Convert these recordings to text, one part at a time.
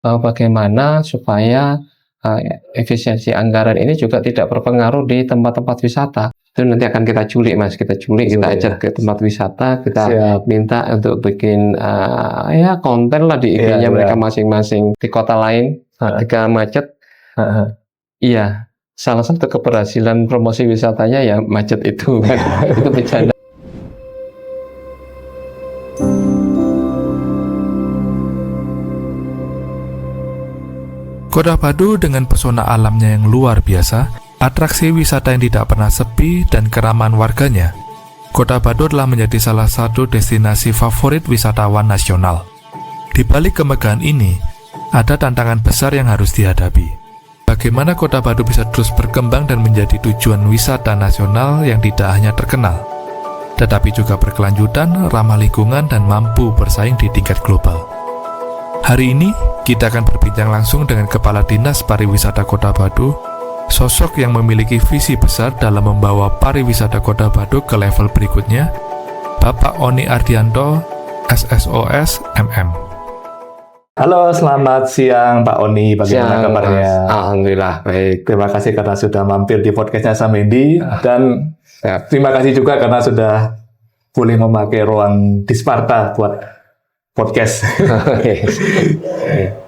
bagaimana supaya efisiensi anggaran ini juga tidak berpengaruh di tempat-tempat wisata. Itu nanti akan kita culik, Mas. Kita ajak ke tempat wisata, kita minta untuk bikin konten lah di IG-nya mereka masing-masing di kota lain ketika macet. Iya, salah satu keberhasilan promosi wisatanya ya macet itu kan. Itu bercanda. Kota Batu dengan pesona alamnya yang luar biasa, atraksi wisata yang tidak pernah sepi, dan keramahan warganya, Kota Batu telah menjadi salah satu destinasi favorit wisatawan nasional. Di balik kemegahan ini, ada tantangan besar yang harus dihadapi. Bagaimana Kota Batu bisa terus berkembang dan menjadi tujuan wisata nasional yang tidak hanya terkenal, tetapi juga berkelanjutan, ramah lingkungan, dan mampu bersaing di tingkat global. Hari ini, kita akan berbincang langsung dengan Kepala Dinas Pariwisata Kota Batu, sosok yang memiliki visi besar dalam membawa pariwisata Kota Batu ke level berikutnya, Bapak Oni Ardianto, SSOS MM. Halo, selamat siang Pak Oni, bagaimana kabarnya? Alhamdulillah, baik. Terima kasih karena sudah mampir di podcastnya Samedi, dan terima kasih juga karena sudah boleh memakai ruang di Sparta buat podcast.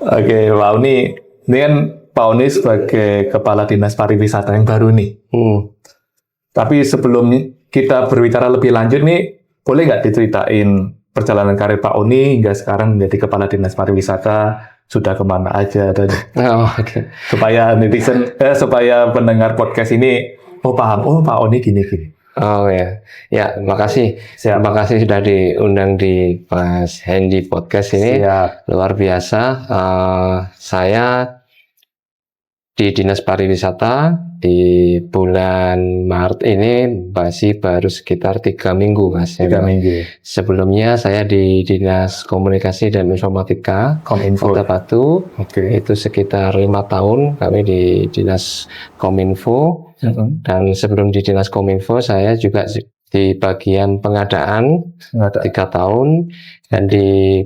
Oke, Pak Oni, ini kan Pak Oni sebagai Kepala Dinas Pariwisata yang baru nih. Tapi sebelum kita berbicara lebih lanjut nih, boleh nggak diceritain perjalanan karir Pak Oni hingga sekarang menjadi Kepala Dinas Pariwisata, sudah kemana aja, dan supaya netizen, supaya pendengar podcast ini paham, Pak Oni gini-gini. Oh ya, makasih. Terima kasih sudah diundang di Mas Hendy Podcast ini. Luar biasa. Saya di Dinas Pariwisata di bulan Maret ini masih baru sekitar 3 minggu, Mas. 3 minggu. Sebelumnya saya di Dinas Komunikasi dan Informatika Kota Batu. Itu sekitar 5 tahun kami di Dinas Kominfo. Dan sebelum di Dinas Kominfo saya juga di bagian pengadaan 3 tahun, dan di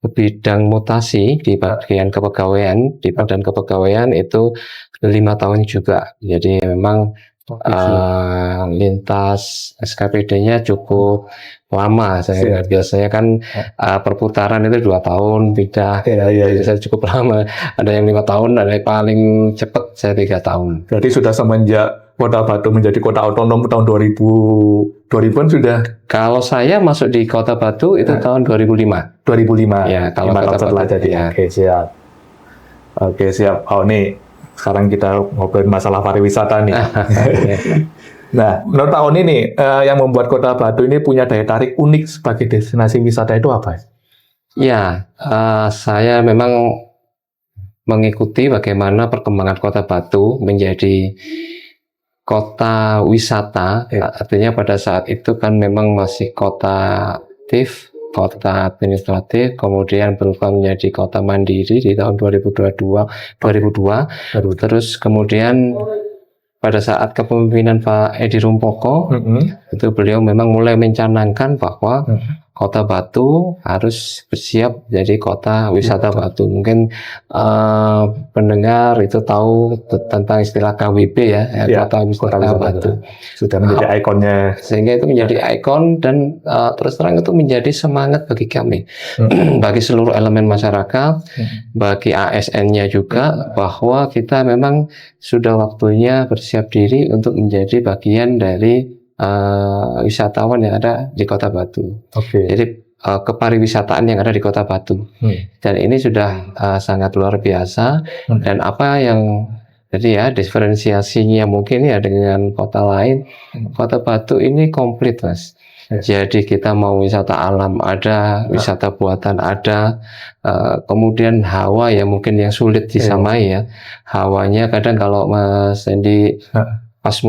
bidang mutasi di bagian kepegawaian, di badan kepegawaian itu 5 tahun juga. Jadi memang lintas SKPD-nya cukup lama. Saya biasanya kan perputaran itu 2 tahun pindah. Saya cukup lama. Ada yang 5 tahun, ada yang paling cepat saya 3 tahun. Berarti sudah semenjak Kota Batu menjadi kota otonom tahun 2000-an sudah. Kalau saya masuk di Kota Batu itu tahun 2005. 2005. Ya, kalau 5 tahun setelah jadi. Ya. Oke, siap. Oh, nih sekarang kita ngobrolin masalah pariwisata nih. Nah, menurut Pak Oni nih, yang membuat Kota Batu ini punya daya tarik unik sebagai destinasi wisata itu apa? Ya, saya memang mengikuti bagaimana perkembangan Kota Batu menjadi kota wisata. Artinya pada saat itu kan memang masih kota administratif, kemudian berubah menjadi kota mandiri di tahun 2002. Terus kemudian pada saat kepemimpinan Pak Edi Rumpoko, itu beliau memang mulai mencanangkan bahwa Kota Batu harus bersiap jadi kota wisata Batu. Mungkin pendengar itu tahu tentang istilah KWB kota wisata Batu. Sudah menjadi ikonnya. Sehingga itu menjadi ikon, dan terus terang itu menjadi semangat bagi kami, bagi seluruh elemen masyarakat, bagi ASN-nya juga, bahwa kita memang sudah waktunya bersiap diri untuk menjadi bagian dari wisatawan yang ada di Kota Batu. Jadi kepariwisataan yang ada di Kota Batu. Dan ini sudah sangat luar biasa. Dan apa yang jadi diferensiasinya mungkin dengan kota lain, Kota Batu ini komplit, Mas. Jadi kita mau wisata alam ada, wisata buatan ada, kemudian hawa mungkin yang sulit disamai Hawanya kadang kalau Mas Hendy pas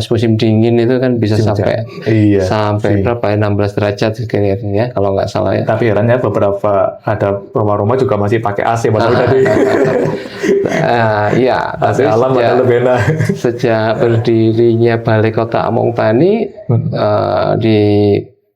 musim dingin itu kan bisa sampai berapa 16 derajat kayaknya kalau nggak salah Tapi herannya beberapa ada rumah-rumah juga masih pakai AC tadi. AC alam ada lebih enak. Sejak berdirinya Balai Kota Among Tani di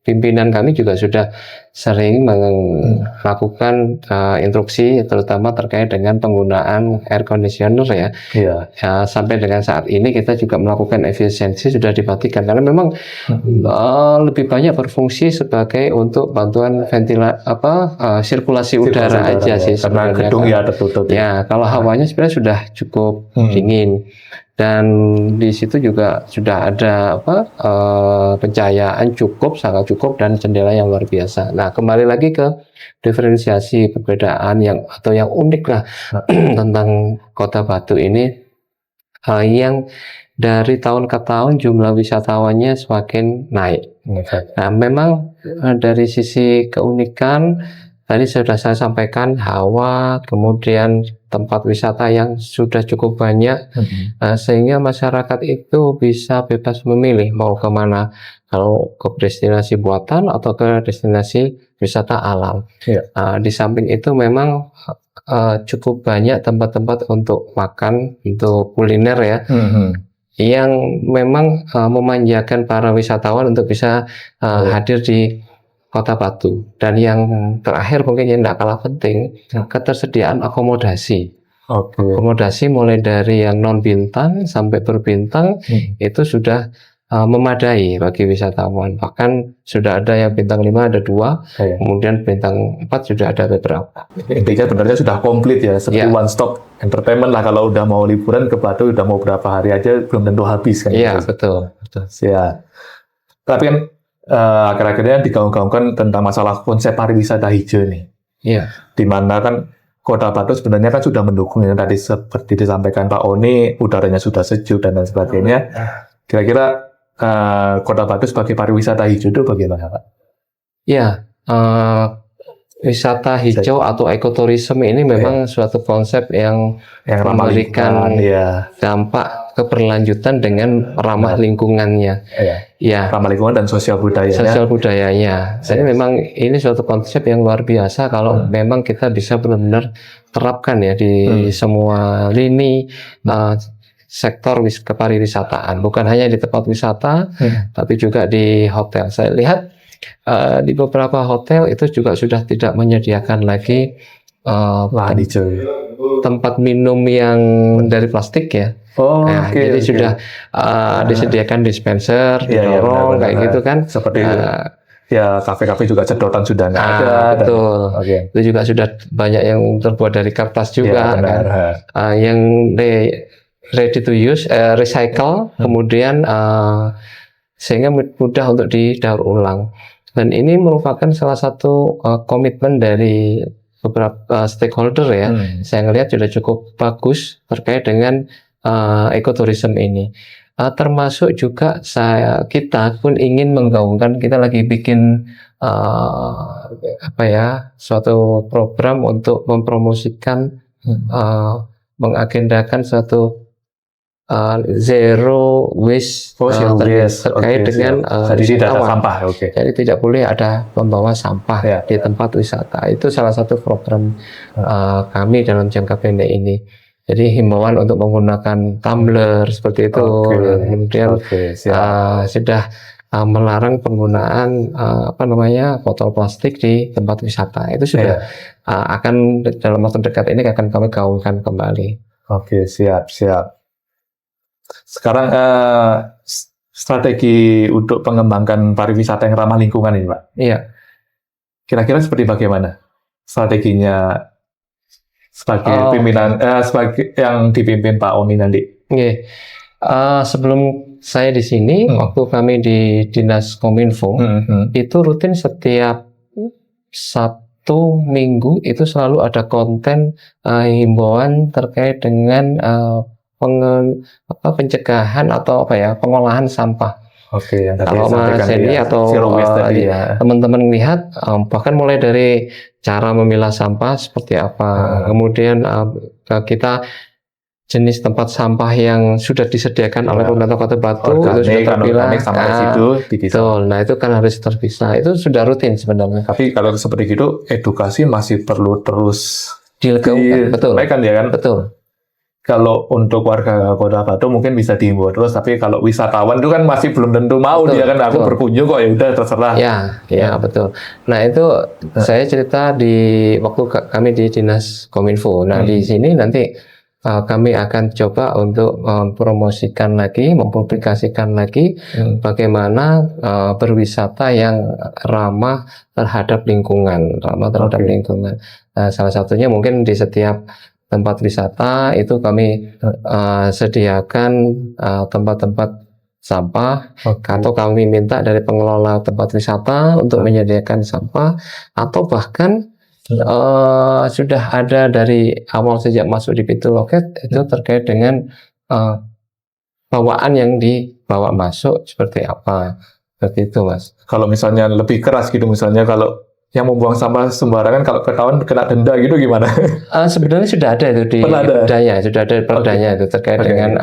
pimpinan kami juga sudah sering melakukan instruksi, terutama terkait dengan penggunaan air conditioner ya. Iya. Sampai dengan saat ini kita juga melakukan efisiensi sudah dimatikan karena memang lebih banyak berfungsi sebagai untuk bantuan sirkulasi udara aja sih karena sebenarnya. gedung ya tertutup. Ya, kalau hawanya sebenarnya sudah cukup dingin. Dan di situ juga sudah ada pencahayaan sangat cukup dan jendela yang luar biasa. Nah, kembali lagi ke diferensiasi perbedaan yang unik lah tentang Kota Batu ini, yang dari tahun ke tahun jumlah wisatawannya semakin naik. Nah, memang dari sisi keunikan tadi sudah saya sampaikan, hawa, kemudian tempat wisata yang sudah cukup banyak, sehingga masyarakat itu bisa bebas memilih mau kemana, kalau ke destinasi buatan atau ke destinasi wisata alam. Di samping itu memang cukup banyak tempat-tempat untuk makan, untuk kuliner ya, yang memang memanjakan para wisatawan untuk bisa hadir di Kota Batu. Dan yang terakhir mungkin yang tidak kalah penting, ketersediaan akomodasi. Akomodasi mulai dari yang non bintang sampai berbintang itu sudah memadai bagi wisatawan. Bahkan sudah ada yang bintang 5 ada 2, kemudian bintang 4 sudah ada beberapa. Intinya sebenarnya sudah komplit ya, seperti one stop entertainment lah. Kalau udah mau liburan ke Batu, udah mau berapa hari aja belum tentu habis kan. Iya, betul. Ya. Tapi kan akhir-akhirnya digaung-gaungkan tentang masalah konsep pariwisata hijau nih. Iya. Dimana kan Kota Batu sebenarnya kan sudah mendukung yang tadi seperti disampaikan Pak Oni, udaranya sudah sejuk dan lain sebagainya. Kira-kira Kota Batu sebagai pariwisata hijau itu bagaimana, Pak? Iya, wisata hijau atau ekotourism ini memang suatu konsep yang memberikan dampak keberlanjutan dengan ramah lingkungannya. Ramah lingkungan dan sosial budayanya. Jadi memang ini suatu konsep yang luar biasa kalau memang kita bisa benar-benar terapkan ya di semua lini sektor kepariwisataan, bukan hanya di tempat wisata, tapi juga di hotel. Saya lihat di beberapa hotel itu juga sudah tidak menyediakan lagi lahan hijau, tempat minum yang dari plastik ya. Jadi sudah disediakan dispenser, dorong kayak gitu kan. Seperti ya kafe-kafe juga sedotan sudah nggak ada. Betul. Itu juga sudah banyak yang terbuat dari kertas juga. Yang ready to use, recycle, kemudian sehingga mudah untuk didaur ulang. Dan ini merupakan salah satu komitmen dari beberapa stakeholder ya. Saya ngelihat sudah cukup bagus terkait dengan ekotourism ini. Termasuk juga kita pun ingin menggaungkan, kita lagi bikin suatu program untuk mempromosikan, mengagendakan suatu zero waste terkait dengan sampah. Jadi tidak boleh ada membawa sampah di tempat wisata. Itu salah satu program kami dalam jangka pendek ini. Jadi himbauan untuk menggunakan tumbler seperti itu, kemudian sudah melarang penggunaan botol plastik di tempat wisata. Itu sudah akan dalam waktu dekat ini akan kami gaungkan kembali. Siap. Sekarang strategi untuk pengembangkan pariwisata yang ramah lingkungan ini, Pak. Iya. Kira-kira seperti bagaimana strateginya sebagai pimpinan, sebagai yang dipimpin Pak Oni nanti? Sebelum saya di sini, waktu kami di Dinas Kominfo, itu rutin setiap Sabtu Minggu itu selalu ada konten himbauan terkait dengan pencegahan atau pengolahan sampah. Kalau Mas Hendy atau teman-teman lihat, bahkan mulai dari cara memilah sampah seperti apa, kemudian kita jenis tempat sampah yang sudah disediakan oleh pemerintah Kota Batu itu sudah terpilah. Nah itu kan harus terpisah. Itu sudah rutin sebenarnya. Tapi kalau seperti itu, edukasi masih perlu terus dilakukan. Betul. Kan, ya kan? Betul. kalau untuk warga Kota Batu mungkin bisa dihimbau terus, tapi kalau wisatawan itu kan masih belum tentu mau. Betul, dia kan aku betul. berkunjung kok, ya udah terserah. Ya, betul. Nah, itu saya cerita waktu kami di Dinas Kominfo. Nah, di sini nanti kami akan coba untuk mempromosikan lagi, mempublikasikan lagi bagaimana berwisata yang ramah terhadap lingkungan, lingkungan. Salah satunya mungkin di setiap tempat wisata itu kami sediakan tempat-tempat sampah, atau kami minta dari pengelola tempat wisata untuk menyediakan sampah, atau bahkan sudah ada dari awal sejak masuk di pintu loket itu terkait dengan bawaan yang dibawa masuk seperti apa, seperti itu, Mas. Kalau misalnya lebih keras gitu, misalnya kalau yang membuang sampah sembarangan kalau ketahuan kena denda gitu gimana? Sebenarnya sudah ada itu di perdanya, sudah ada perdanya itu terkait dengan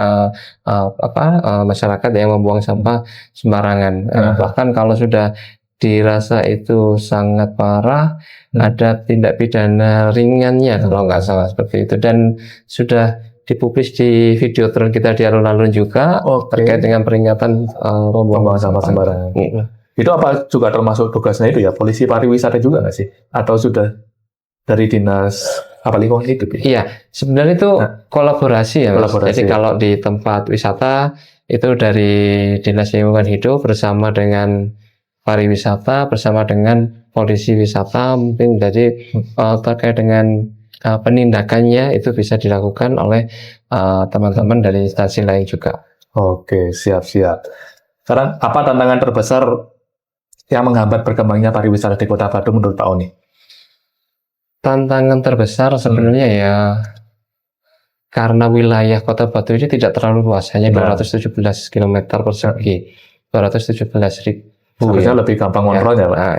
masyarakat yang membuang sampah sembarangan. Bahkan kalau sudah dirasa itu sangat parah, ada tindak pidana ringannya kalau nggak salah seperti itu, dan sudah dipublis di Videotron kita di alun-alun juga terkait dengan peringatan membuang sampah sembarangan. Itu apa juga termasuk tugasnya itu ya, polisi pariwisata juga nggak sih? Atau sudah dari dinas lingkungan hidup? Iya, sebenarnya itu kolaborasi ya, Mas. Jadi kalau di tempat wisata itu dari dinas lingkungan hidup bersama dengan pariwisata, bersama dengan polisi wisata, mungkin jadi terkait dengan penindakannya itu bisa dilakukan oleh teman-teman dari instansi lain juga. Oke, siap-siap. Sekarang apa tantangan terbesar yang menghambat berkembangnya pariwisata di Kota Batu menurut Pak Oni? Tantangan terbesar sebenarnya ya karena wilayah Kota Batu ini tidak terlalu luas, hanya 217 km persegi, 217.000. Harusnya lebih gampang kontrolnya, Pak.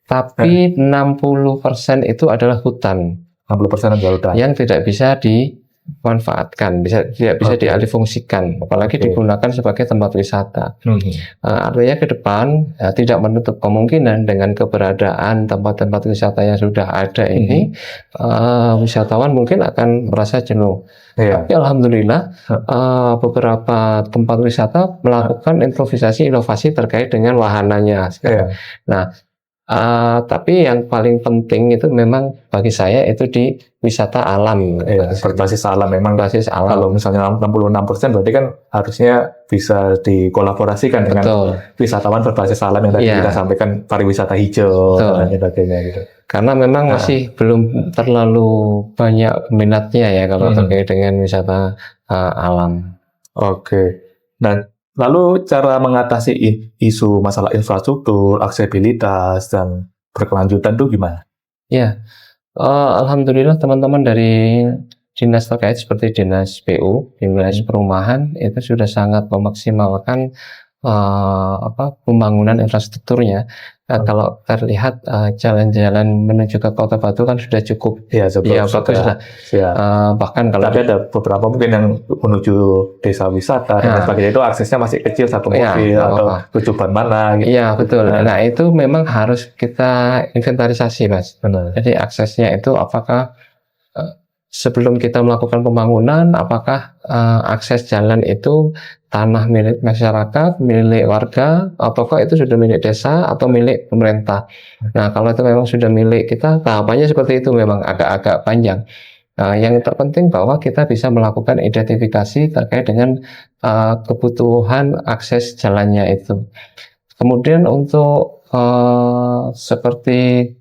Tapi 60% itu adalah hutan. 60% adalah hutan. Yang tidak bisa dimanfaatkan, tidak bisa dialihfungsikan, apalagi digunakan sebagai tempat wisata. Artinya ke depan tidak menutup kemungkinan dengan keberadaan tempat-tempat wisata yang sudah ada ini, wisatawan mungkin akan merasa jenuh. Tapi alhamdulillah beberapa tempat wisata melakukan improvisasi inovasi terkait dengan wahananya. Nah, tapi yang paling penting itu memang bagi saya itu di wisata alam. Berbasis alam memang. Basis alam. Kalau misalnya 66% berarti kan harusnya bisa dikolaborasikan dengan wisatawan berbasis alam yang tadi kita sampaikan, pariwisata hijau dan sebagainya gitu. Karena memang masih belum terlalu banyak minatnya ya kalau terkait dengan wisata alam. Dan lalu cara mengatasi isu masalah infrastruktur, aksesibilitas, dan berkelanjutan itu gimana? Ya, alhamdulillah teman-teman dari dinas terkait seperti dinas PU, dinas perumahan itu sudah sangat memaksimalkan pembangunan infrastrukturnya. Kalau terlihat jalan-jalan menuju ke Kota Batu kan sudah cukup bagus lah. Bahkan kalau ada beberapa mungkin yang menuju desa wisata dan sebagainya itu aksesnya masih kecil, satu mobil atau tujuan mana gitu. Iya, betul. Nah, itu memang harus kita inventarisasi, Mas. Benar. Jadi aksesnya itu apakah sebelum kita melakukan pembangunan, apakah akses jalan itu tanah milik masyarakat, milik warga, ataukah itu sudah milik desa atau milik pemerintah. Nah, kalau itu memang sudah milik kita, tahapannya seperti itu memang agak-agak panjang. Yang terpenting bahwa kita bisa melakukan identifikasi terkait dengan kebutuhan akses jalannya itu. Kemudian untuk seperti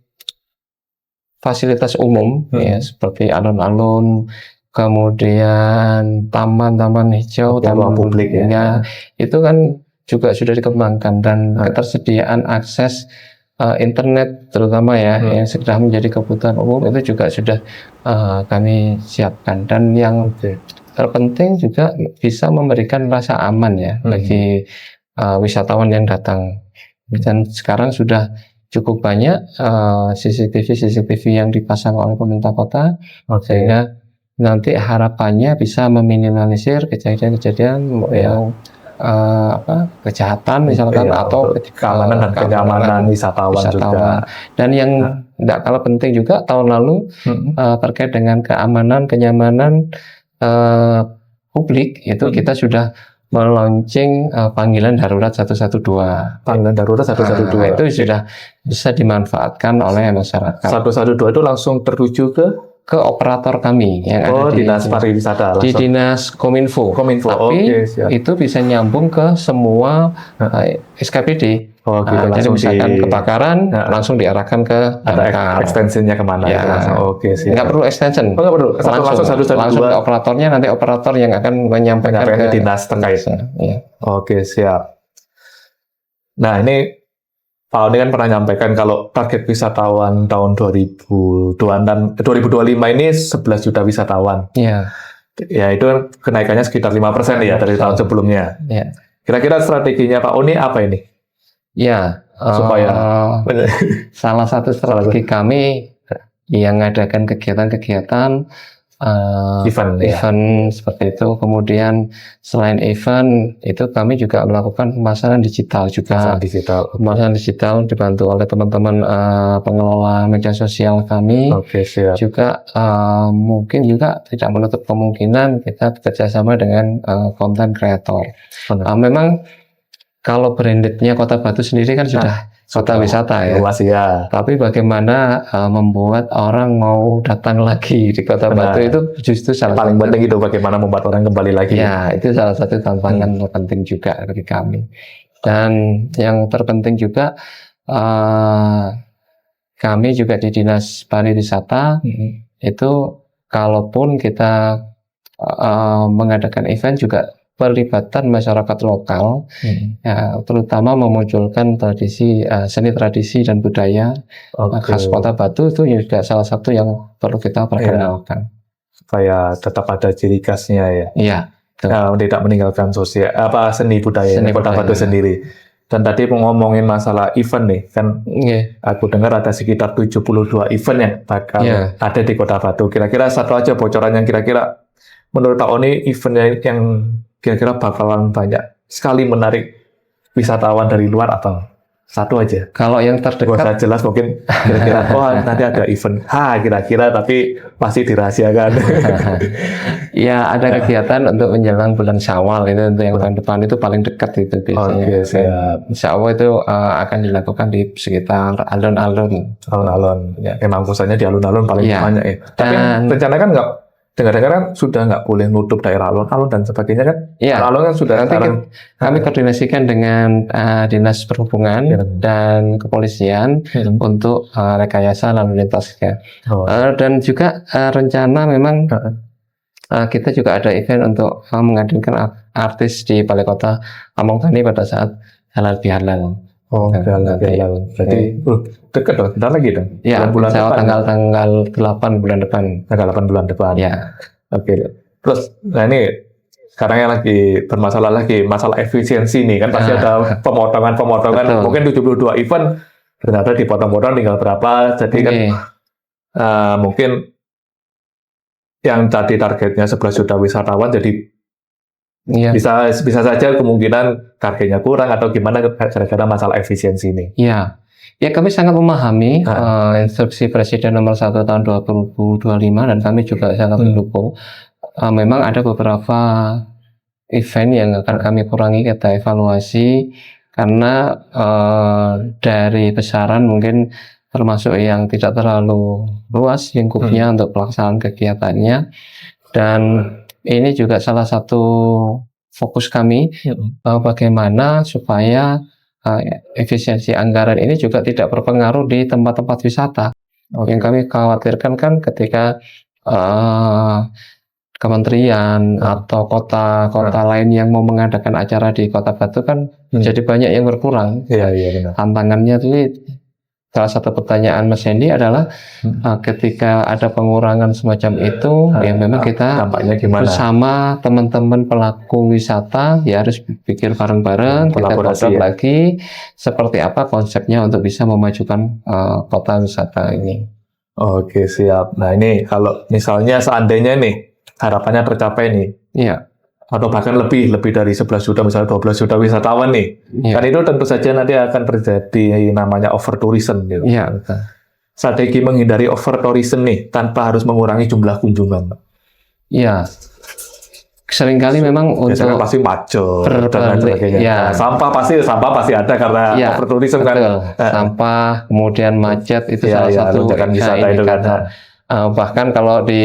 fasilitas umum, ya, seperti alun-alun, kemudian taman-taman hijau, taman publik ya, itu kan juga sudah dikembangkan, dan ketersediaan akses internet terutama ya yang sudah menjadi kebutuhan umum itu juga sudah kami siapkan, dan yang terpenting juga bisa memberikan rasa aman ya bagi wisatawan yang datang. Dan sekarang sudah cukup banyak CCTV yang dipasang oleh pemerintah kota, sehingga nanti harapannya bisa meminimalisir kejadian-kejadian yang kejahatan misalkan, atau keamanan dan kenyamanan wisatawan juga. Dan yang tidak kalah penting juga tahun lalu terkait dengan keamanan, kenyamanan publik itu kita sudah meluncing panggilan darurat 112. Panggilan darurat 112 itu sudah bisa dimanfaatkan oleh masyarakat. 112 itu langsung tertuju ke operator kami yang ada di Dinas Pariwisata di Dinas Kominfo. Oke, Tapi siap. itu bisa nyambung ke semua SKPD. Oh, gitu, Jadi langsung misalkan di- kebakaran langsung diarahkan ke ada damkar. ekstensinya kemana Ya. itu langsung. Oke, siap. Nggak perlu extension. Oh, nggak perlu. Langsung 112. langsung ke operatornya, nanti operator yang akan menyampaikan Menyampaikan ke ke dinas terkait. Ya. Oke, siap. Nah, ini Pak Oni kan pernah nyampaikan kalau target wisatawan tahun 2025 ini 11 juta wisatawan. Ya. Ya, itu kan kenaikannya sekitar 5% ya dari tahun sebelumnya. Ya. Kira-kira strateginya Pak Oni apa ini? Ya, Supaya- salah satu strategi kami yang mengadakan kegiatan-kegiatan Event, ya. event seperti itu. Kemudian selain event itu kami juga melakukan pemasaran digital juga. Digital. Pemasaran digital dibantu oleh teman-teman pengelola media sosial kami. Oke, siap. Juga mungkin juga tidak menutup kemungkinan kita bekerjasama dengan content creator. Memang kalau brandednya Kota Batu sendiri kan sudah kota wisata ya. Luas ya. Tapi bagaimana membuat orang mau datang lagi di Kota Benar. Batu itu justru salah Paling satu. penting itu bagaimana membuat orang kembali lagi. Ya, itu salah satu tantangan penting juga bagi kami. Dan yang terpenting juga kami juga di Dinas Pariwisata itu kalaupun kita mengadakan event juga pelibatan masyarakat lokal, ya, terutama memunculkan tradisi seni tradisi dan budaya khas Kota Batu itu juga salah satu yang perlu kita perkenalkan. Supaya tetap ada ciri khasnya ya. Iya. Tidak meninggalkan seni budaya Kota Batu sendiri. Dan tadi ngomongin masalah event nih, kan aku dengar ada sekitar 72 event yang bakal ada di Kota Batu. Kira-kira satu aja bocoran yang kira-kira menurut Pak Oni event yang kira-kira bakalan banyak sekali menarik wisatawan dari luar atau satu aja? Kalau yang Gak terdekat usah jelas mungkin kira-kira nanti ada event kira-kira tapi masih dirahasiakan. ya ada kegiatan untuk menjelang bulan Syawal itu untuk yang tahun depan itu paling dekat itu biasanya. Oke, siap. Insya Allah itu akan dilakukan di sekitar alun-alun. Alun-alun. Ya, emang pusatnya di alun-alun paling banyak ya. Tapi rencana kan nggak, dengar-dengar kan sudah nggak boleh nutup daerah alun-alun dan sebagainya kan? Iya. Alun kan sudah Nanti sekarang. kami koordinasikan dengan Dinas Perhubungan dan Kepolisian untuk rekayasa lalu lintasnya. Dan juga rencana memang kita juga ada event untuk menghadirkan artis di Balai Kota Amongtani pada saat halal bihalal. Halal. Berarti dekat dong, bentar lagi dong. Ya, bulan depan. tanggal 8 bulan depan. Tanggal 8 bulan depan. Ya. Oke. Terus, nah ini sekarang yang lagi bermasalah lagi masalah efisiensi nih kan pasti ada pemotongan. Betul. Mungkin 72 event ternyata dipotong-potong tinggal berapa. Jadi kan mungkin yang tadi targetnya 11 juta wisatawan jadi bisa saja kemungkinan targetnya kurang atau gimana gara-gara masalah efisiensi ini. Ya, kami sangat memahami instruksi Presiden nomor 1 tahun 2025 dan kami juga sangat mendukung. Memang ada beberapa event yang akan kami kurangi, kita evaluasi karena dari besaran mungkin termasuk yang tidak terlalu luas lingkupnya untuk pelaksanaan kegiatannya, dan ini juga salah satu fokus kami bagaimana supaya efisiensi anggaran ini juga tidak berpengaruh di tempat-tempat wisata. Yang kami khawatirkan kan ketika kementerian atau kota-kota lain yang mau mengadakan acara di Kota Batu kan jadi banyak yang berkurang. Iya benar. Tantangannya itu salah satu pertanyaan Mas Hendy adalah ketika ada pengurangan semacam itu, ya memang kita bersama teman-teman pelaku wisata ya harus pikir bareng-bareng, kita godok lagi seperti apa konsepnya untuk bisa memajukan kota wisata ini. Oke, siap. Nah ini kalau misalnya seandainya nih harapannya tercapai nih, atau bahkan lebih dari 11 juta, misalnya 12 juta wisatawan nih, kan itu tentu saja nanti akan terjadi namanya over tourism gitu. Iya, betul. Strategi menghindari over tourism nih tanpa harus mengurangi jumlah kunjungan. Ya, seringkali memang Biasanya kan untuk pasti macet dan lain berbalik, sebagainya. ya. Nah, sampah pasti ada karena Ya, overtourism kan. betul. Sampah, kemudian macet itu salah satu lonjakan wisata itu kan. indikator. Bahkan kalau di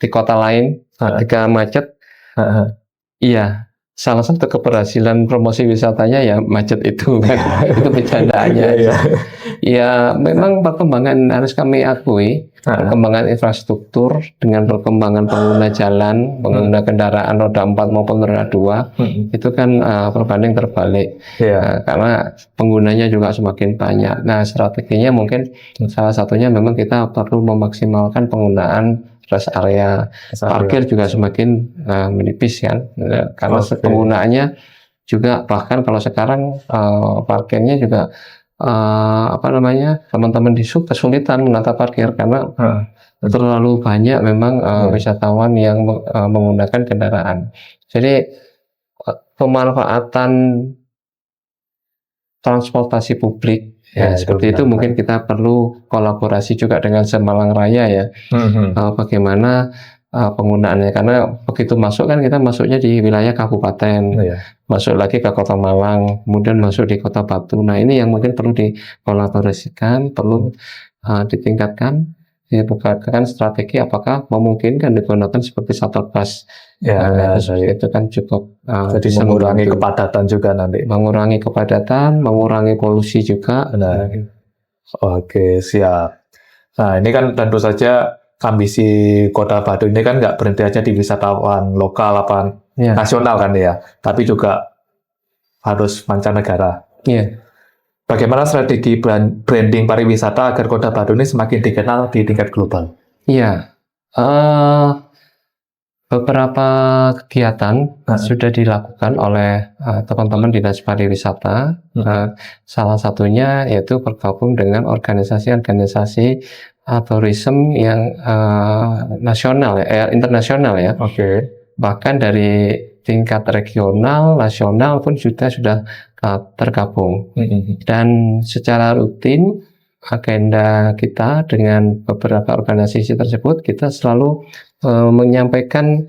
di kota lain ketika macet, iya, salah satu keberhasilan promosi wisatanya ya macet itu kan. Itu bercandaannya. Ya, memang perkembangan harus kami akui, perkembangan infrastruktur dengan perkembangan pengguna jalan, pengguna kendaraan roda 4 maupun roda 2, itu kan berbanding terbalik. Karena penggunanya juga semakin banyak. Nah, strateginya mungkin salah satunya memang kita perlu memaksimalkan penggunaan rest area. Parkir juga semakin menipis kan, karena penggunaannya juga, bahkan kalau sekarang parkirnya juga teman-teman di sub kesulitan menata parkir karena terlalu banyak memang wisatawan yang menggunakan kendaraan. Jadi pemanfaatan transportasi publik seperti itu mungkin kita perlu kolaborasi juga dengan Semalang Raya ya. Bagaimana penggunaannya, karena begitu masuk kan kita masuknya di wilayah kabupaten, masuk lagi ke Kota Malang, kemudian masuk di Kota Batu. Nah, ini yang mungkin perlu dikolaborasikan, perlu ditingkatkan, dibukakan strategi apakah memungkinkan digunakan seperti shuttle bus. Itu kan cukup jadi mengurangi kepadatan juga nanti. Mengurangi kepadatan, mengurangi polusi juga. Oke, siap. Nah, ini kan tentu saja ambisi Kota Batu ini kan nggak berhenti aja di wisatawan lokal nasional kan ya, tapi juga harus mancanegara. Bagaimana strategi branding pariwisata agar Kota Batu ini semakin dikenal di tingkat global? Beberapa kegiatan sudah dilakukan oleh teman-teman Dinas Pariwisata. Salah satunya yaitu bergabung dengan organisasi-organisasi tourism yang nasional, internasional ya. Bahkan dari tingkat regional, nasional pun sudah tergabung. Dan secara rutin agenda kita dengan beberapa organisasi tersebut, kita selalu menyampaikan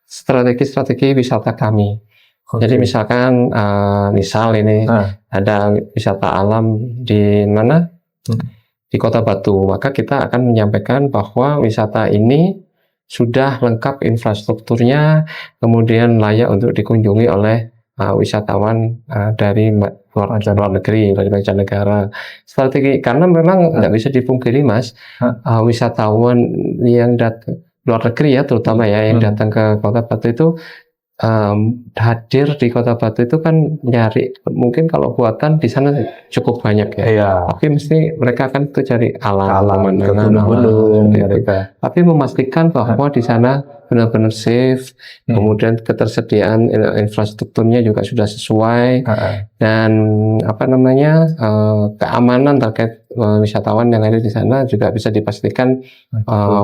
strategi-strategi wisata kami. Jadi misalkan misal ini ada wisata alam di mana? Di Kota Batu, maka kita akan menyampaikan bahwa wisata ini sudah lengkap infrastrukturnya, kemudian layak untuk dikunjungi oleh wisatawan dari luar negeri, dari mancanegara. Strategi, karena memang nggak bisa dipungkiri Mas, wisatawan yang datang luar negeri ya, terutama ya yang datang ke Kota Batu itu hadir di Kota Batu itu kan nyari, mungkin kalau buatan di sana cukup banyak ya. Tapi mesti mereka kan tuh cari alam, ke gunung-gunung, tapi memastikan bahwa di sana benar-benar safe, kemudian ketersediaan infrastrukturnya juga sudah sesuai, dan keamanan terkait wisatawan yang ada di sana juga bisa dipastikan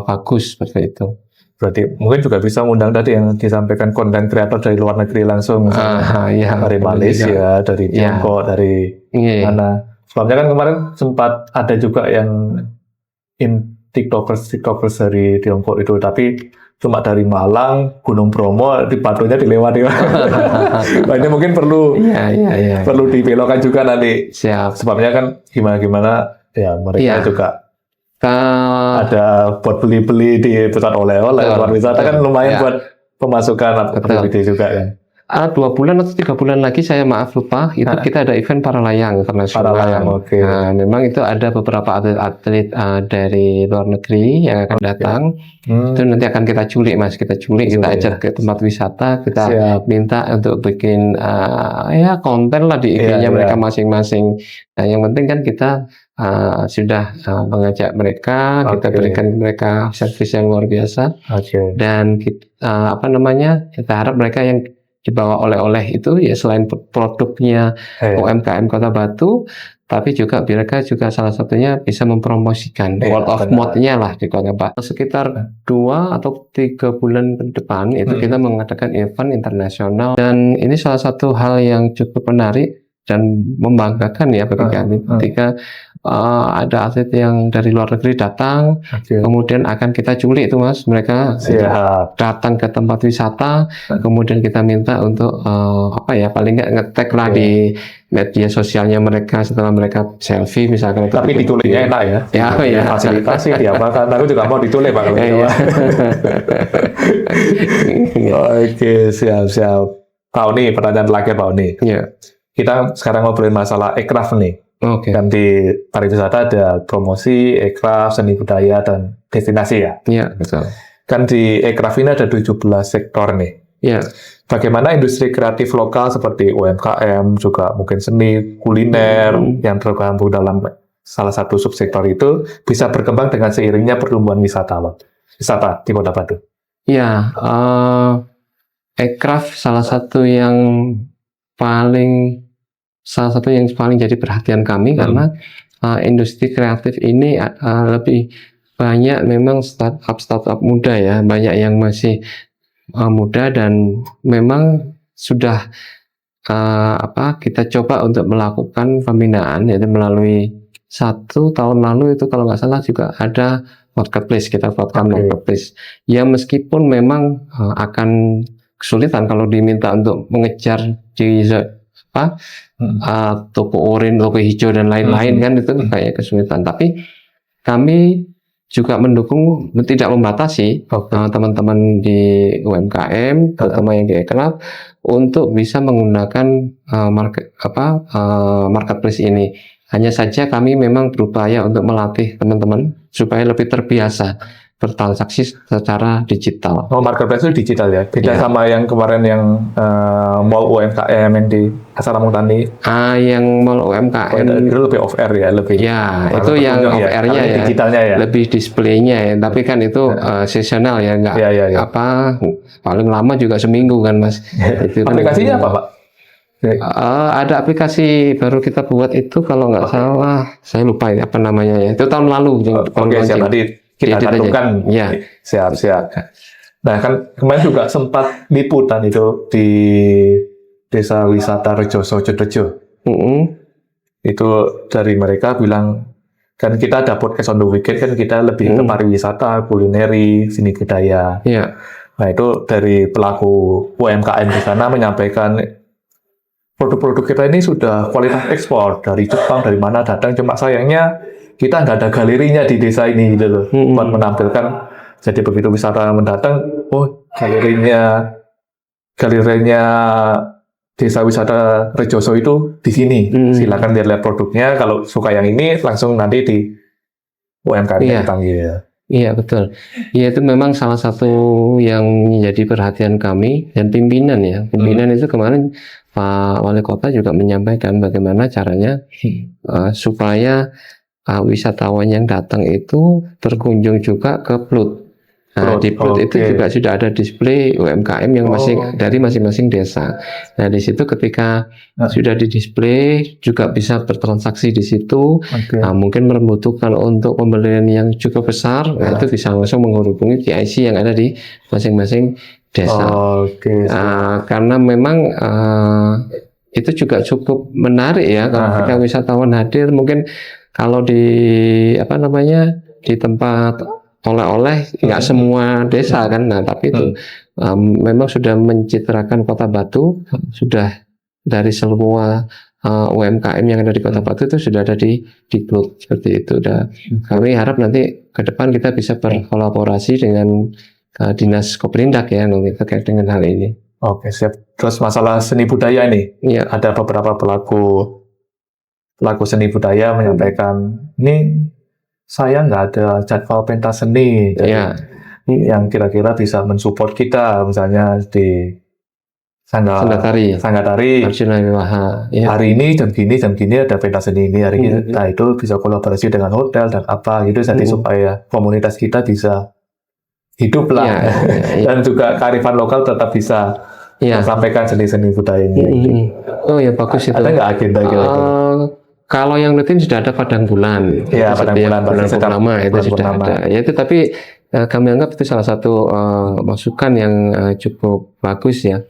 bagus seperti itu. Berarti mungkin juga bisa mengundang tadi yang disampaikan konten kreator dari luar negeri langsung, dari Malaysia, dari Tiongkok, dari mana. Sebelumnya kan kemarin sempat ada juga yang tiktokers dari Tiongkok itu, tapi cuma dari Malang, Gunung Bromo, di Batunya dilewati. Ini mungkin perlu dibelokkan juga nanti. Sebabnya kan gimana ya mereka juga ada buat beli-beli di pusat oleh-oleh, buat wisata kan lumayan buat pemasukan juga ya. 2 bulan atau 3 bulan lagi, saya lupa, itu kita ada event para layang internasional. Nah, memang itu ada beberapa atlet dari luar negeri yang akan datang. Itu nanti akan kita culik Mas, kita ajak ke tempat wisata, kita minta untuk bikin konten lah di IG-nya mereka masing-masing. Nah, yang penting kan kita sudah mengajak mereka, kita berikan mereka servis yang luar biasa, dan kita harap mereka yang dibawa oleh-oleh itu ya selain produknya UMKM Kota Batu, tapi juga mereka juga salah satunya bisa mempromosikan word of mouth-nya lah di Kota Batu. Sekitar 2 atau 3 bulan ke depan itu kita mengadakan event internasional, dan ini salah satu hal yang cukup menarik dan membanggakan ya bagi kami ketika ada atlet yang dari luar negeri datang, kemudian akan kita culik itu Mas, mereka datang ke tempat wisata, kemudian kita minta untuk paling nggak nge-tag lah di media sosialnya mereka setelah mereka selfie misalkan. Tapi ditulisnya enak ya? Ya. Fasilitasi diapakan? Aku juga mau ditulis Pak. Oke, siap. Pak Oni, pertanyaan terakhir Pak Oni. Ya. Kita sekarang ngobrolin masalah ekraf nih. Dan di pariwisata ada promosi, ekraf, seni budaya, dan destinasi ya? Iya, betul. Kan di ekraf ini ada 17 sektor nih. Iya. Bagaimana industri kreatif lokal seperti UMKM, juga mungkin seni, kuliner, yang tergabung dalam salah satu subsektor itu, bisa berkembang dengan seiringnya pertumbuhan wisata di Kota Batu? Iya, ekraf salah satu yang paling jadi perhatian kami karena industri kreatif ini lebih banyak memang startup muda ya, banyak yang masih muda dan memang sudah kita coba untuk melakukan pembinaan yaitu melalui 1 tahun lalu itu kalau nggak salah juga ada marketplace, kita buatkan marketplace yang meskipun memang akan kesulitan kalau diminta untuk mengejar di toko orange, toko hijau dan lain-lain kan itu kayak kesulitan. Tapi kami juga mendukung, tidak membatasi teman-teman di UMKM, terutama yang di ekraf, untuk bisa menggunakan marketplace ini. Hanya saja kami memang berupaya untuk melatih teman-teman supaya lebih terbiasa bertransaksi secara digital. Marketplace itu digital ya? Beda sama yang kemarin yang mall UMKM yang di Asaramu Tani? Yang mall UMKM itu lebih off air ya? Itu yang off airnya ya, digitalnya ya? lebih displaynya ya, tapi kan itu seasonal ya, nggak paling lama juga seminggu kan Mas. Aplikasinya apa Pak? Ada aplikasi baru kita buat itu kalau nggak salah, saya lupa ini apa namanya ya, itu tahun lalu. Siap, tadi kita cantumkan. Ya. Siap. Nah kan kemarin juga sempat liputan itu di Desa Wisata Rejoso Cedrejo. Itu dari mereka bilang, kan kita ada podcast on the weekend, kan kita lebih ke pariwisata, kulineri, seni budaya. Nah itu dari pelaku UMKM di sana menyampaikan produk-produk kita ini sudah kualitas ekspor dari Jepang, dari mana datang, cuma sayangnya kita nggak ada galerinya di desa ini gitu loh, buat menampilkan. Jadi begitu wisatawan mendatang, galerinya Desa Wisata Rejoso itu di sini. Silakan lihat produknya. Kalau suka yang ini, langsung nanti di UMKM dipanggil. Iya betul. Iya itu memang salah satu yang menjadi perhatian kami dan pimpinan ya. Pimpinan itu kemarin Pak Wali Kota juga menyampaikan bagaimana caranya supaya wisatawan yang datang itu berkunjung juga ke Plut. Nah, di Plut itu juga sudah ada display UMKM yang dari masing-masing desa. Nah, di situ ketika sudah di display juga bisa bertransaksi di situ. Nah, mungkin membutuhkan untuk pembelian yang cukup besar, itu bisa langsung menghubungi PIC yang ada di masing-masing desa. Karena memang itu juga cukup menarik ya kalau ketika wisatawan hadir, mungkin kalau di di tempat oleh-oleh nggak semua desa kan, tapi itu memang sudah mencitrakan Kota Batu, sudah dari semua UMKM yang ada di Kota Batu itu sudah ada di Plut seperti itu. Kami harap nanti ke depan kita bisa berkolaborasi dengan Dinas Koperindak ya terkait dengan hal ini. Oke, siap. Terus masalah seni budaya nih, ada beberapa pelaku seni budaya menyampaikan, ini saya nggak ada jadwal pentas seni, yang kira-kira bisa mensupport kita, misalnya di Sanggatari. Hari ini jam gini ada pentas seni ini, hari ini. Nah itu bisa kolaborasi dengan hotel dan apa gitu, jadi supaya komunitas kita bisa hidup lah, dan juga kearifan lokal tetap bisa sampaikan seni-seni budaya ini. Oh ya bagus itu. Ada nggak agenda kira-kira? Kalau yang rutin sudah ada Padang Bulan. Padang Bulan purnama itu sudah ada. Ya itu tapi kami anggap itu salah satu masukan yang cukup bagus ya.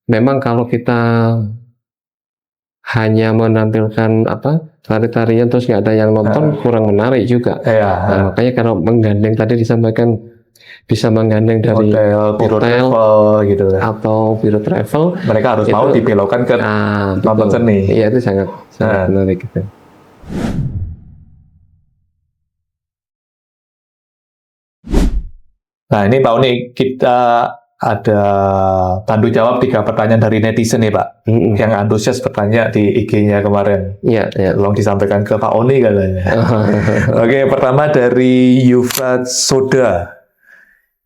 Memang kalau kita hanya menampilkan tari-tarian terus nggak ada yang nonton, kurang menarik juga. Nah, makanya kalau menggandeng tadi disampaikan bisa menggandeng dari biro travel gitu atau biro travel, mereka harus mau dibelokkan ke nonton seni. Iya, itu sangat menarik gitu. Nah, ini Pak Oni, kita ada bantu jawab 3 pertanyaan dari netizen nih Pak, yang antusias bertanya di IG-nya kemarin. Iya. Tolong disampaikan ke Pak Oni katanya. Oke, pertama dari Yufrat Soda.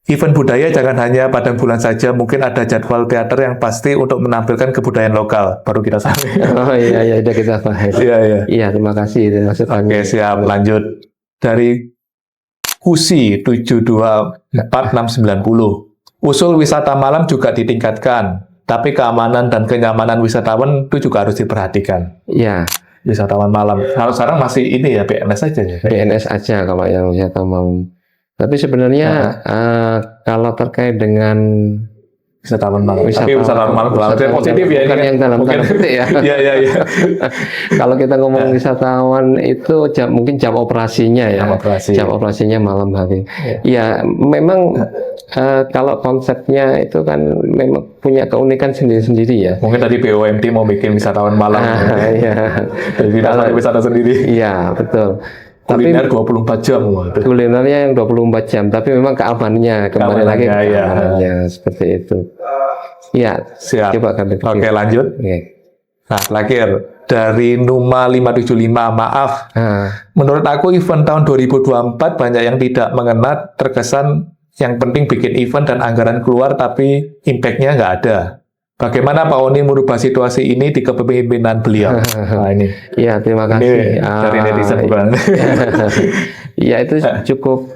Event budaya jangan hanya pada bulan saja, mungkin ada jadwal teater yang pasti untuk menampilkan kebudayaan lokal. Baru kita sampai. Oh iya, udah kita bahas. Iya, terima kasih. Oke, siap. Lanjut. Dari Kusi 724690. Usul wisata malam juga ditingkatkan, tapi keamanan dan kenyamanan wisatawan itu juga harus diperhatikan. Iya. Wisatawan malam. Kalau sekarang masih ini ya, BNS aja ya? BNS aja kalau yang wisata malam. Tapi sebenarnya kalau terkait dengan wisatawan malam, tapi wisatawan malam positif ya, bukan yang dalam tanda petik ya. Iya. Kalau kita ngomong wisatawan itu mungkin jam operasinya ya, jam operasinya malam hari. Ya memang kalau konsepnya itu kan memang punya keunikan sendiri-sendiri ya. Mungkin tadi BUMD mau bikin wisatawan malam. Iya. Jadi wisata sendiri. Iya, betul. Kuliner 24 jam. Kulinernya yang 24 jam, tapi memang keamanannya kembali lagi ke keamanannya seperti itu. Iya, siap. Coba kami. Oke, lanjut. Nah, terakhir dari Numa 575, maaf. Menurut aku event tahun 2024 banyak yang tidak mengena, terkesan yang penting bikin event dan anggaran keluar tapi impact-nya nggak ada. Bagaimana Pak Oni merubah situasi ini di kepemimpinan beliau? Nah, ini. Iya, terima kasih. Dari netizen bukan? Iya, itu cukup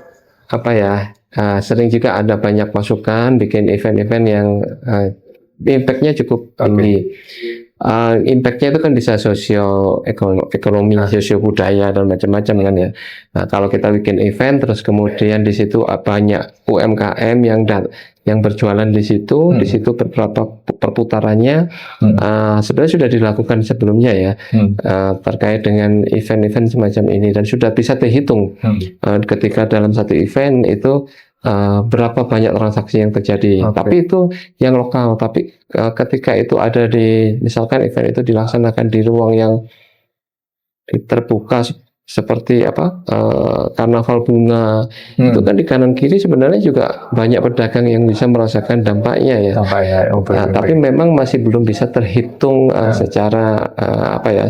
sering juga ada banyak masukan bikin event-event yang impact-nya cukup tinggi. Impact-nya itu kan bisa ekonomi, sosio budaya dan macam-macam kan ya. Nah, kalau kita bikin event terus kemudian di situ banyak UMKM yang berjualan di situ beberapa perputarannya sebenarnya sudah dilakukan sebelumnya ya, terkait dengan event-event semacam ini dan sudah bisa terhitung ketika dalam satu event itu berapa banyak transaksi yang terjadi. Tapi itu yang lokal. Tapi ketika itu ada misalkan event itu dilaksanakan di ruang yang terbuka seperti karnaval bunga, itu kan di kanan kiri sebenarnya juga banyak pedagang yang bisa merasakan dampaknya ya. Tapi memang masih belum bisa terhitung secara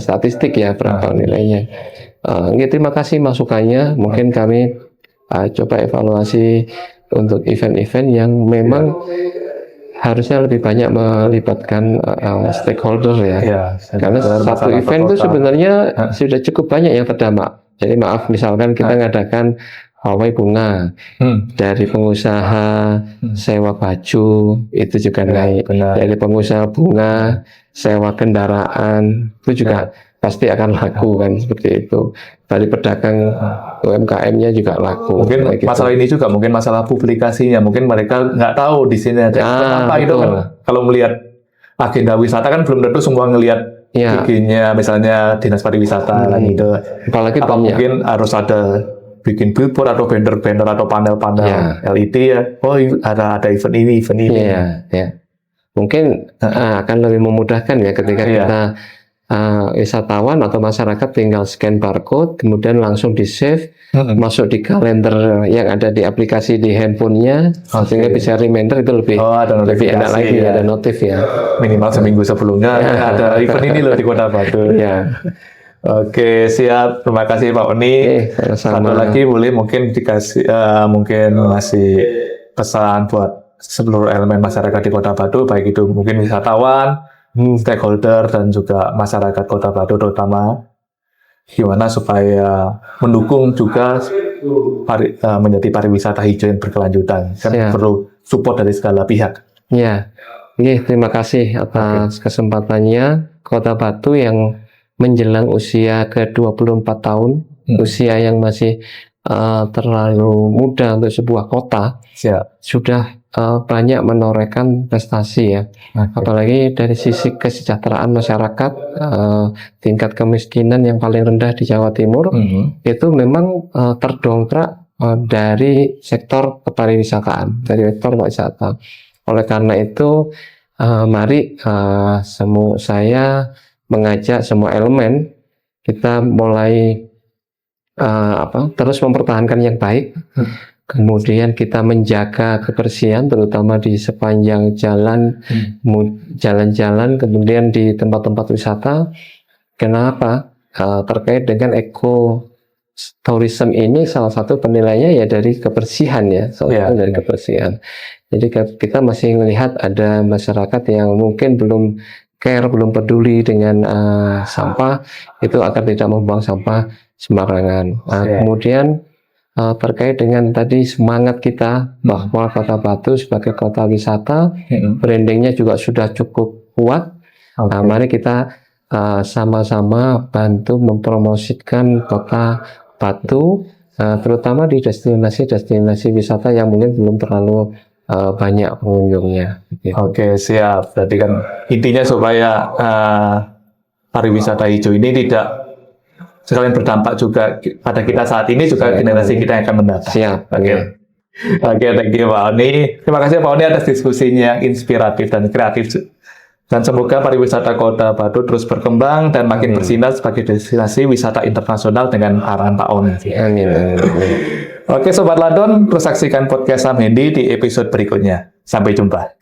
statistik ya berapa nilainya. Terima kasih masukannya. Mungkin kami coba evaluasi untuk event-event yang memang harusnya lebih banyak melibatkan stakeholder ya. Karena satu event itu sebenarnya sudah cukup banyak yang terdampak. Jadi maaf, misalkan kita ngadakan pawai bunga, dari pengusaha sewa baju itu juga naik, dari pengusaha bunga sewa kendaraan itu juga pasti akan laku kan, seperti itu. Dari pedagang UMKM-nya juga laku. Mungkin masalah ini juga mungkin masalah publikasinya. Mungkin mereka nggak tahu di sini ada apa itu kan. Kalau melihat agenda wisata kan belum tentu semua ngelihat bikinnya misalnya dinas pariwisata gitu. Apalagi mungkin harus ada bikin billboard atau banner-banner atau panel-panel LED ya. Oh, ada event ini. Iya. Mungkin akan lebih memudahkan ya ketika kita wisatawan atau masyarakat tinggal scan barcode, kemudian langsung di save, masuk di kalender yang ada di aplikasi di handphonenya, sehingga bisa reminder itu lebih enak lagi, ada notif ya. Minimal seminggu sebelumnya ada event ini loh di Kota Batu. Oke, siap. Terima kasih Pak Oni. Satu lagi boleh mungkin dikasih mungkin ngasih pesan buat seluruh elemen masyarakat di Kota Batu, baik itu mungkin wisatawan, stakeholder dan juga masyarakat Kota Batu terutama, gimana supaya mendukung juga menjadi pariwisata hijau yang berkelanjutan. Kan perlu support dari segala pihak. Terima kasih atas kesempatannya. Kota Batu yang menjelang usia ke-24 tahun, usia yang masih terlalu muda untuk sebuah kota, sudah banyak menorehkan prestasi ya. Apalagi dari sisi kesejahteraan masyarakat, tingkat kemiskinan yang paling rendah di Jawa Timur itu memang terdongkrak dari sektor kepariwisataan, dari sektor wisata. Oleh karena itu, mari saya mengajak semua elemen kita mulai terus mempertahankan yang baik. Kemudian kita menjaga kebersihan, terutama di sepanjang jalan-jalan, kemudian di tempat-tempat wisata. Kenapa? Terkait dengan ekoturism ini, salah satu penilaiannya ya dari kebersihan ya, dari kebersihan. Jadi kita masih melihat ada masyarakat yang mungkin belum care, belum peduli dengan sampah, itu agar tidak membuang sampah sembarangan. Kemudian terkait dengan tadi semangat kita bahwa Kota Batu sebagai kota wisata, brandingnya juga sudah cukup kuat. Mari kita sama-sama bantu mempromosikan Kota Batu, terutama di destinasi wisata yang mungkin belum terlalu banyak pengunjungnya. Oke, siap. Berarti kan intinya supaya pariwisata hijau ini tidak sekalian berdampak juga pada kita saat ini, juga generasi kita yang akan mendatang. Siap. Oke, thank you Pak Oni. Terima kasih Pak Oni atas diskusinya yang inspiratif dan kreatif. Dan semoga pariwisata Kota Batu terus berkembang dan makin bersinar sebagai destinasi wisata internasional dengan arahan Pak Oni. Amin. Oke Sobat Ladon, terus saksikan podcast Sam Hendy di episode berikutnya. Sampai jumpa.